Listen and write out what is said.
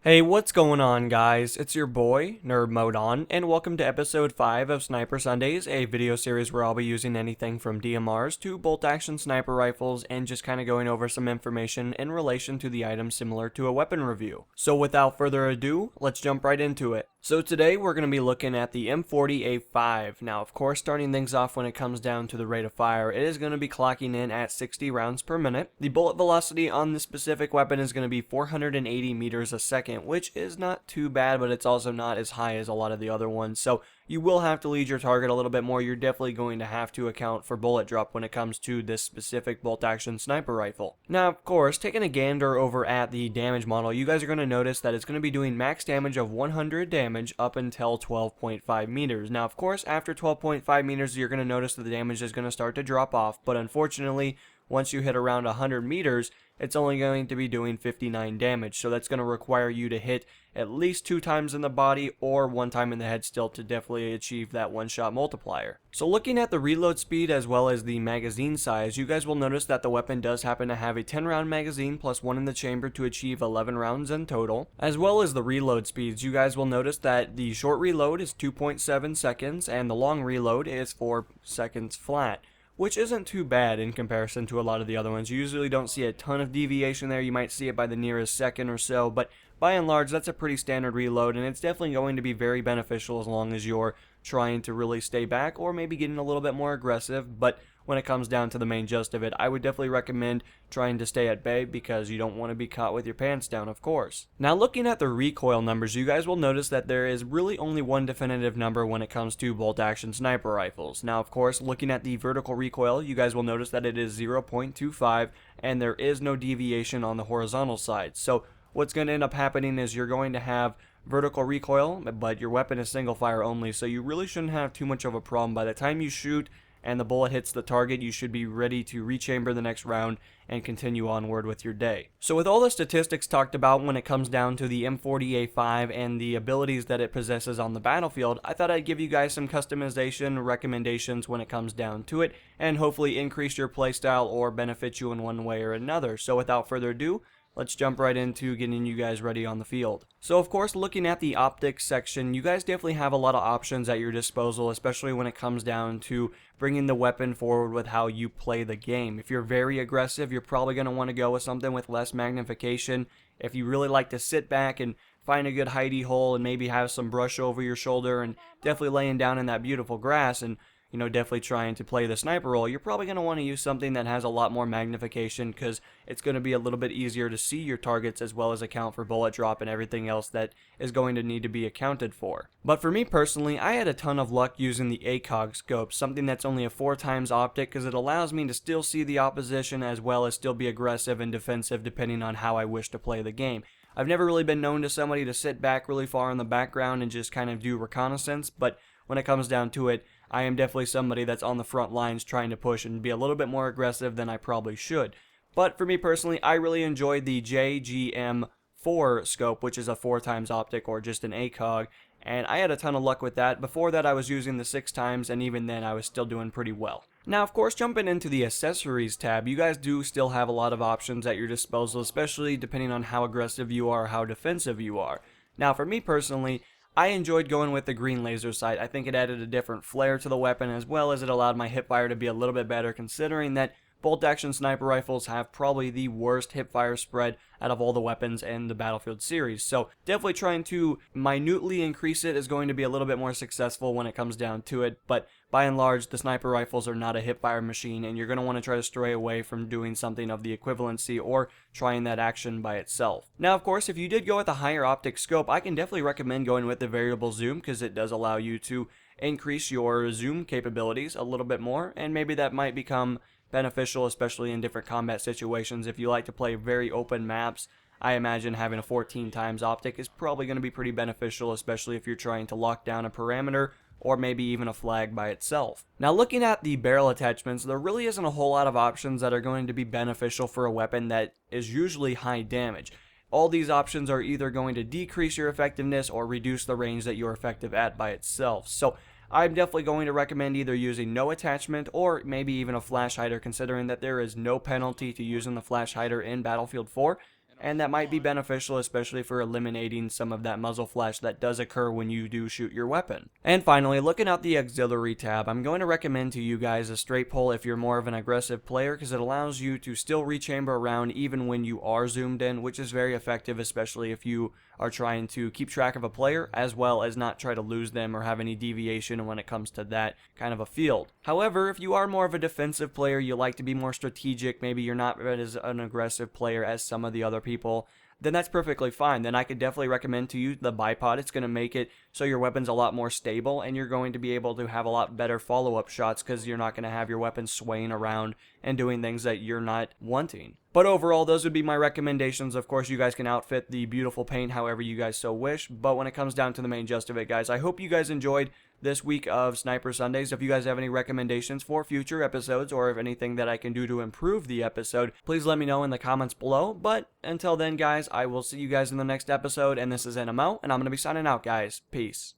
Hey, what's going on, guys? It's your boy, Nerd Mode On, and welcome to episode 5 of Sniper Sundays, a video series where I'll be using anything from DMRs to bolt-action sniper rifles and just kind of going over some information in relation to the items similar to a weapon review. So without further ado, let's jump right into it. So today we're going to be looking at the M40A5. Now, of course, starting things off when it comes down to the rate of fire, it is going to be clocking in at 60 rounds per minute. The bullet velocity on this specific weapon is going to be 480 meters a second, which is not too bad, but it's also not as high as a lot of the other ones. So you will have to lead your target a little bit more. You're definitely going to have to account for bullet drop when it comes to this specific bolt-action sniper rifle. Now, of course, taking a gander over at the damage model, you guys are going to notice that it's going to be doing max damage of 100 damage up until 12.5 meters. Now, of course, after 12.5 meters, you're going to notice that the damage is going to start to drop off, but unfortunately, once you hit around 100 meters, it's only going to be doing 59 damage. So that's going to require you to hit at least 2 times in the body or 1 time in the head still to definitely achieve that one-shot multiplier. So looking at the reload speed as well as the magazine size, you guys will notice that the weapon does happen to have a 10-round magazine plus 1 in the chamber to achieve 11 rounds in total. As well as the reload speeds, you guys will notice that the short reload is 2.7 seconds and the long reload is 4 seconds flat, which isn't too bad in comparison to a lot of the other ones. You usually don't see a ton of deviation there. You might see it by the nearest second or so, but by and large, that's a pretty standard reload, and it's definitely going to be very beneficial as long as you're trying to really stay back or maybe getting a little bit more aggressive. But when it comes down to the main gist of it, I would definitely recommend trying to stay at bay because you don't want to be caught with your pants down, of course. Now, looking at the recoil numbers, you guys will notice that there is really only one definitive number when it comes to bolt-action sniper rifles. Now, of course, looking at the vertical recoil, you guys will notice that it is 0.25, and there is no deviation on the horizontal side. So what's going to end up happening is you're going to have vertical recoil, but your weapon is single fire only, so you really shouldn't have too much of a problem. By the time you shoot and the bullet hits the target, you should be ready to rechamber the next round and continue onward with your day. So with all the statistics talked about when it comes down to the M40A5 and the abilities that it possesses on the battlefield, I thought I'd give you guys some customization recommendations when it comes down to it, and hopefully increase your playstyle or benefit you in one way or another. So without further ado, let's jump right into getting you guys ready on the field. So of course, looking at the optics section, you guys definitely have a lot of options at your disposal, especially when it comes down to bringing the weapon forward with how you play the game. If you're very aggressive, you're probably going to want to go with something with less magnification. If you really like to sit back and find a good hidey hole and maybe have some brush over your shoulder and definitely laying down in that beautiful grass and definitely trying to play the sniper role, you're probably going to want to use something that has a lot more magnification because it's going to be a little bit easier to see your targets as well as account for bullet drop and everything else that is going to need to be accounted for. But for me personally, I had a ton of luck using the ACOG scope, something that's only a 4 times optic because it allows me to still see the opposition as well as still be aggressive and defensive depending on how I wish to play the game. I've never really been known to somebody to sit back really far in the background and just kind of do reconnaissance, but when it comes down to it, I am definitely somebody that's on the front lines trying to push and be a little bit more aggressive than I probably should. But for me personally, I really enjoyed the JGM4 scope, which is a 4 times optic or just an ACOG, and I had a ton of luck with that. Before that, I was using the 6 times, and even then, I was still doing pretty well. Now, of course, jumping into the accessories tab, you guys do still have a lot of options at your disposal, especially depending on how aggressive you are, how defensive you are. Now, for me personally, I enjoyed going with the green laser sight. I think it added a different flair to the weapon as well as it allowed my hipfire to be a little bit better considering that bolt-action sniper rifles have probably the worst hipfire spread out of all the weapons in the Battlefield series. So definitely trying to minutely increase it is going to be a little bit more successful when it comes down to it, but by and large, the sniper rifles are not a hipfire machine, and you're going to want to try to stray away from doing something of the equivalency or trying that action by itself. Now, of course, if you did go with a higher optic scope, I can definitely recommend going with the variable zoom because it does allow you to increase your zoom capabilities a little bit more, and maybe that might become beneficial, especially in different combat situations. If you like to play very open maps, I imagine having a 14 times optic is probably going to be pretty beneficial, especially if you're trying to lock down a parameter or maybe even a flag by itself. Now, looking at the barrel attachments, there really isn't a whole lot of options that are going to be beneficial for a weapon that is usually high damage. All these options are either going to decrease your effectiveness or reduce the range that you're effective at by itself. So I'm definitely going to recommend either using no attachment or maybe even a flash hider, considering that there is no penalty to using the flash hider in Battlefield 4. and that might be beneficial, especially for eliminating some of that muzzle flash that does occur when you do shoot your weapon. And finally, looking at the auxiliary tab, I'm going to recommend to you guys a straight pull if you're more of an aggressive player, because it allows you to still rechamber around even when you are zoomed in, which is very effective, especially if you are trying to keep track of a player as well as not try to lose them or have any deviation when it comes to that kind of a field. However, if you are more of a defensive player, you like to be more strategic, maybe you're not as an aggressive player as some of the other people, then that's perfectly fine. Then I could definitely recommend to you the bipod. It's going to make it so your weapon's a lot more stable, and you're going to be able to have a lot better follow-up shots because you're not going to have your weapon swaying around and doing things that you're not wanting. But overall, those would be my recommendations. Of course, you guys can outfit the beautiful paint however you guys so wish, but when it comes down to the main gist of it, guys, I hope you guys enjoyed this week of Sniper Sundays. If you guys have any recommendations for future episodes, or if anything that I can do to improve the episode, please let me know in the comments below. But until then, guys, I will see you guys in the next episode, and this is NMO, and I'm going to be signing out, guys. Peace.